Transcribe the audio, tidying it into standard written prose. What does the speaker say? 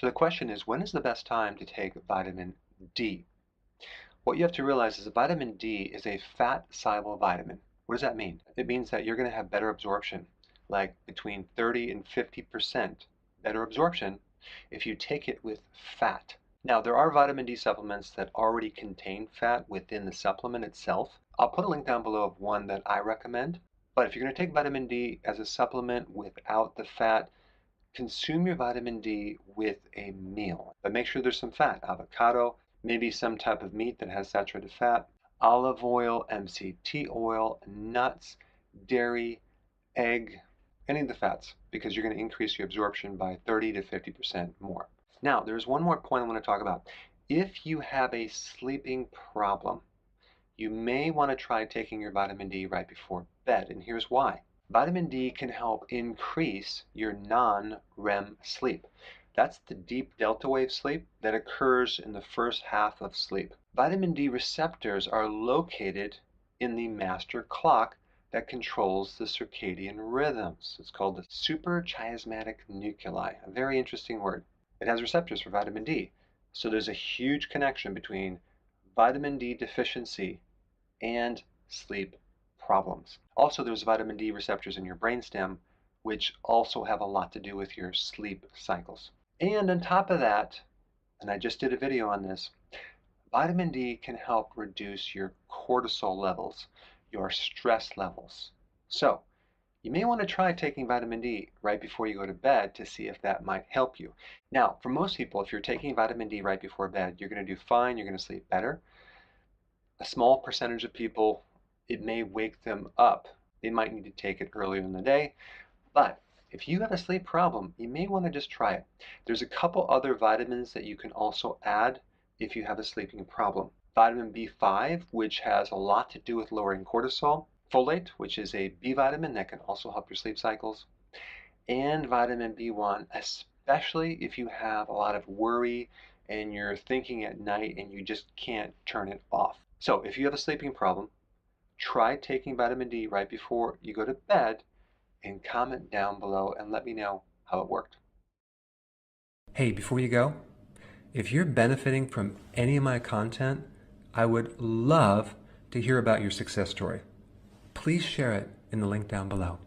So the question is, when is the best time to take vitamin D? What you have to realize is that vitamin D is a fat-soluble vitamin. What does that mean? It means that you're going to have better absorption, like between 30 and 50% better absorption if you take it with fat. Now, there are vitamin D supplements that already contain fat within the supplement itself. I'll put a link down below of one that I recommend. But if you're going to take vitamin D as a supplement without the fat, consume your vitamin D with a meal. But make sure there's some fat, avocado, maybe some type of meat that has saturated fat, olive oil, MCT oil, nuts, dairy, egg, any of the fats, because you're going to increase your absorption by 30 to 50% more. Now, there's one more point I want to talk about. If you have a sleeping problem, you may want to try taking your vitamin D right before bed, and here's why. Vitamin D can help increase your non-REM sleep. That's the deep delta wave sleep that occurs in the first half of sleep. Vitamin D receptors are located in the master clock that controls the circadian rhythms. It's called the suprachiasmatic nuclei, a very interesting word. It has receptors for vitamin D. So there's a huge connection between vitamin D deficiency and sleep problems. Also, there's vitamin D receptors in your brainstem, which also have a lot to do with your sleep cycles. And on top of that, and I just did a video on this, vitamin D can help reduce your cortisol levels, your stress levels. So, you may want to try taking vitamin D right before you go to bed to see if that might help you. Now, for most people, if you're taking vitamin D right before bed, you're going to do fine, you're going to sleep better. A small percentage of people, it may wake them up. They might need to take it earlier in the day. But if you have a sleep problem, you may want to just try it. There's a couple other vitamins that you can also add if you have a sleeping problem. Vitamin B5, which has a lot to do with lowering cortisol. Folate, which is a B vitamin that can also help your sleep cycles. And vitamin B1, especially if you have a lot of worry and you're thinking at night and you just can't turn it off. So if you have a sleeping problem, try taking vitamin D right before you go to bed and comment down below and let me know how it worked. Hey, before you go, if you're benefiting from any of my content, I would love to hear about your success story. Please share it in the link down below.